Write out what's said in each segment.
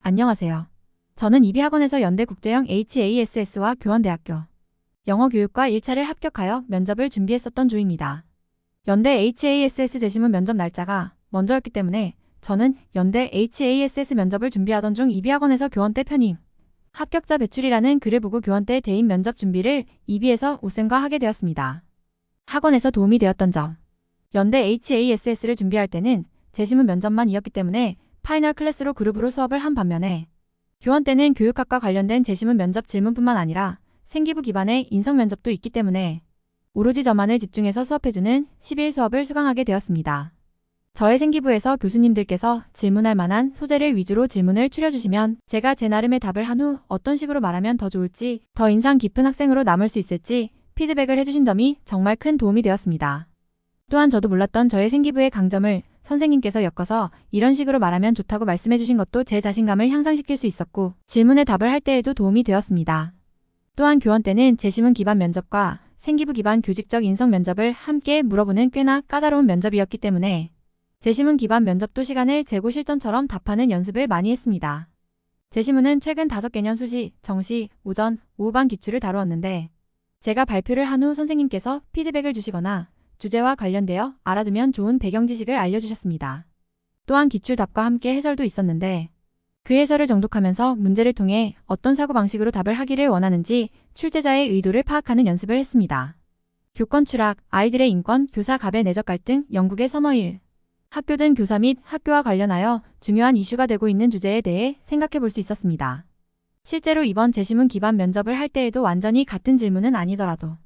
안녕하세요. 저는 이비학원에서 연대국제형 HASS와 교원대학교 영어교육과 1차를 합격하여 면접을 준비했었던 조입니다. 연대 HASS 재심은 면접 날짜가 먼저였기 때문에 저는 연대 HASS 면접을 준비하던 중 이비학원에서 교원대 편입, 합격자 배출이라는 글을 보고 교원대 대인 면접 준비를 이비에서 오쌤과 하게 되었습니다. 학원에서 도움이 되었던 점. 연대 HASS를 준비할 때는 재심은 면접만이었기 때문에 파이널 클래스로 그룹으로 수업을 한 반면에 교원대는 교육학과 관련된 재심은 면접 질문뿐만 아니라 생기부 기반의 인성 면접도 있기 때문에 오로지 저만을 집중해서 수업해주는 10일 수업을 수강하게 되었습니다. 저의 생기부에서 교수님들께서 질문할 만한 소재를 위주로 질문을 추려주시면 제가 제 나름의 답을 한 후 어떤 식으로 말하면 더 좋을지, 더 인상 깊은 학생으로 남을 수 있을지 피드백을 해주신 점이 정말 큰 도움이 되었습니다. 또한 저도 몰랐던 저의 생기부의 강점을 선생님께서 엮어서 이런 식으로 말하면 좋다고 말씀해 주신 것도 제 자신감을 향상시킬 수 있었고 질문에 답을 할 때에도 도움이 되었습니다. 또한 교원 때는 재심은 기반 면접과 생기부 기반 교직적 인성 면접을 함께 물어보는 꽤나 까다로운 면접이었기 때문에 재심은 기반 면접도 시간을 재고 실전처럼 답하는 연습을 많이 했습니다. 재심은 최근 5개년 수시, 정시, 오전, 오후반 기출을 다루었는데 제가 발표를 한 후 선생님께서 피드백을 주시거나 주제와 관련되어 알아두면 좋은 배경 지식을 알려주셨습니다. 또한 기출답과 함께 해설도 있었는데 그 해설을 정독하면서 문제를 통해 어떤 사고방식으로 답을 하기를 원하는지 출제자의 의도를 파악하는 연습을 했습니다. 교권 추락, 아이들의 인권, 교사 갑의 내적 갈등, 영국의 서머힐. 학교 등 교사 및 학교와 관련하여 중요한 이슈가 되고 있는 주제에 대해 생각해 볼 수 있었습니다. 실제로 이번 재심은 기반 면접을 할 때에도 완전히 같은 질문은 아니더라도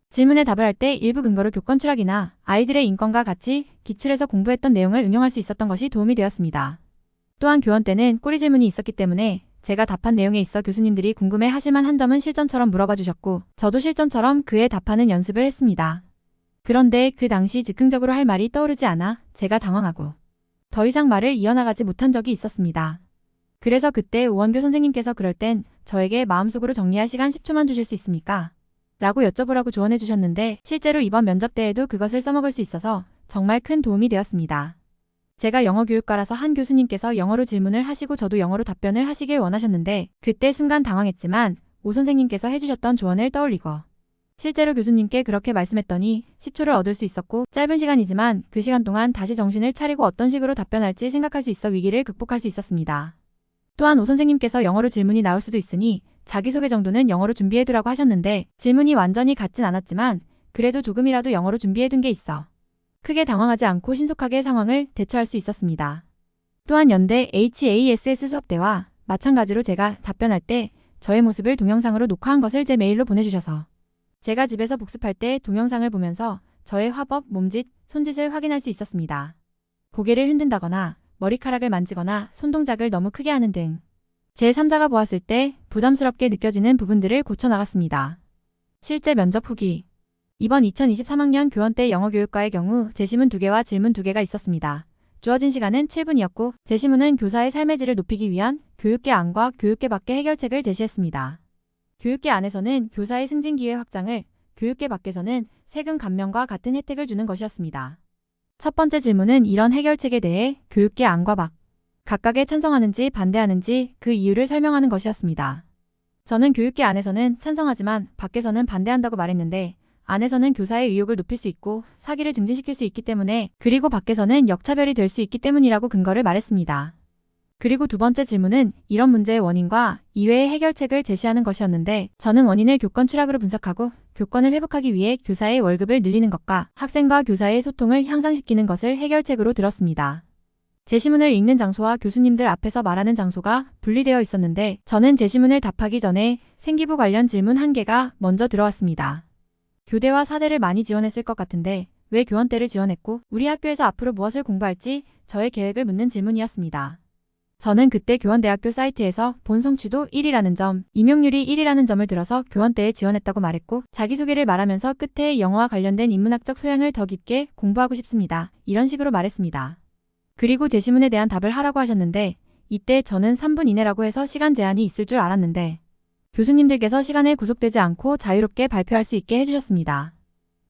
질문에 답을 할 때 일부 근거로 교권 추락이나 아이들의 인권과 같이 기출에서 공부했던 내용을 응용할 수 있었던 것이 도움이 되었습니다. 또한 교원 때는 꼬리 질문이 있었기 때문에 제가 답한 내용에 있어 교수님들이 궁금해 하실만 한 점은 실전처럼 물어봐 주셨고 저도 실전처럼 그에 답하는 연습을 했습니다. 그런데 그 당시 즉흥적으로 할 말이 떠오르지 않아 제가 당황하고 더 이상 말을 이어나가지 못한 적이 있었습니다. 그래서 그때 오원교 선생님께서 그럴 땐 저에게 마음속으로 정리할 시간 10초만 주실 수 있습니까? 라고 여쭤보라고 조언해 주셨는데 실제로 이번 면접 때에도 그것을 써먹을 수 있어서 정말 큰 도움이 되었습니다. 제가 영어교육과라서 한 교수님께서 영어로 질문을 하시고 저도 영어로 답변을 하시길 원하셨는데 그때 순간 당황했지만 오 선생님께서 해주셨던 조언을 떠올리고 실제로 교수님께 그렇게 말씀했더니 10초를 얻을 수 있었고 짧은 시간이지만 그 시간 동안 다시 정신을 차리고 어떤 식으로 답변할지 생각할 수 있어 위기를 극복할 수 있었습니다. 또한 오 선생님께서 영어로 질문이 나올 수도 있으니 자기소개 정도는 영어로 준비해두라고 하셨는데 질문이 완전히 같진 않았지만 그래도 조금이라도 영어로 준비해둔 게 있어 크게 당황하지 않고 신속하게 상황을 대처할 수 있었습니다. 또한 연대 HASS 수업 때와 마찬가지로 제가 답변할 때 저의 모습을 동영상으로 녹화한 것을 제 메일로 보내주셔서 제가 집에서 복습할 때 동영상을 보면서 저의 화법, 몸짓, 손짓을 확인할 수 있었습니다. 고개를 흔든다거나 머리카락을 만지거나 손동작을 너무 크게 하는 등 제3자가 보았을 때 부담스럽게 느껴지는 부분들을 고쳐나갔습니다. 실제 면접 후기. 이번 2023학년 교원대 영어교육과의 경우 재심은 2개와 질문 2개가 있었습니다. 주어진 시간은 7분이었고 재심문은 교사의 삶의 질을 높이기 위한 교육계 안과 교육계 밖의 해결책을 제시했습니다. 교육계 안에서는 교사의 승진 기회 확장을, 교육계 밖에서는 세금 감면과 같은 혜택을 주는 것이었습니다. 첫 번째 질문은 이런 해결책에 대해 교육계 안과 밖, 각각에 찬성하는지 반대하는지 그 이유를 설명하는 것이었습니다. 저는 교육계 안에서는 찬성하지만 밖에서는 반대한다고 말했는데 안에서는 교사의 의욕을 높일 수 있고 사기를 증진시킬 수 있기 때문에 그리고 밖에서는 역차별이 될 수 있기 때문이라고 근거를 말했습니다. 그리고 두 번째 질문은 이런 문제의 원인과 이외의 해결책을 제시하는 것이었는데 저는 원인을 교권 추락으로 분석하고 교권을 회복하기 위해 교사의 월급을 늘리는 것과 학생과 교사의 소통을 향상시키는 것을 해결책으로 들었습니다. 제시문을 읽는 장소와 교수님들 앞에서 말하는 장소가 분리되어 있었는데 저는 제시문을 답하기 전에 생기부 관련 질문 1개가 먼저 들어왔습니다. 교대와 사대를 많이 지원했을 것 같은데 왜 교원대를 지원했고 우리 학교에서 앞으로 무엇을 공부할지 저의 계획을 묻는 질문이었습니다. 저는 그때 교원대학교 사이트에서 본 성취도 1이라는 점, 임용률이 1이라는 점을 들어서 교원대에 지원했다고 말했고 자기소개를 말하면서 끝에 영어와 관련된 인문학적 소양을 더 깊게 공부하고 싶습니다. 이런 식으로 말했습니다. 그리고 제시문에 대한 답을 하라고 하셨는데 이때 저는 3분 이내라고 해서 시간 제한이 있을 줄 알았는데 교수님들께서 시간에 구속되지 않고 자유롭게 발표할 수 있게 해주셨습니다.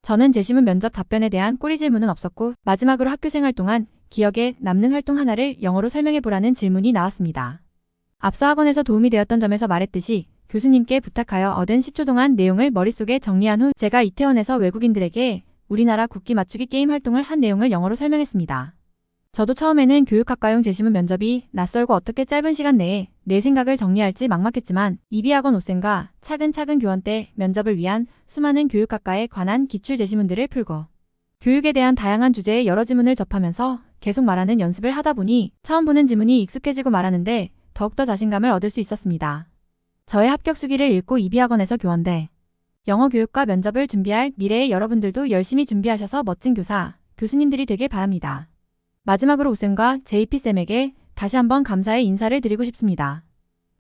저는 제시문 면접 답변에 대한 꼬리 질문은 없었고 마지막으로 학교생활 동안 기억에 남는 활동 하나를 영어로 설명해보라는 질문이 나왔습니다. 앞서 학원에서 도움이 되었던 점에서 말했듯이 교수님께 부탁하여 얻은 10초 동안 내용을 머릿속에 정리한 후 제가 이태원에서 외국인들에게 우리나라 국기 맞추기 게임 활동을 한 내용을 영어로 설명했습니다. 저도 처음에는 교육학과용 재시문 면접이 낯설고 어떻게 짧은 시간 내에 내 생각을 정리할지 막막했지만 이비학원 오쌤과 차근차근 교원 때 면접을 위한 수많은 교육학과에 관한 기출 재시문들을 풀고 교육에 대한 다양한 주제의 여러 지문을 접하면서 계속 말하는 연습을 하다 보니 처음 보는 지문이 익숙해지고 말하는데 더욱더 자신감을 얻을 수 있었습니다. 저의 합격 수기를 읽고 이비학원에서 교원대 영어 교육과 면접을 준비할 미래의 여러분들도 열심히 준비하셔서 멋진 교사, 교수님들이 되길 바랍니다. 마지막으로 오쌤과 JP쌤에게 다시 한번 감사의 인사를 드리고 싶습니다.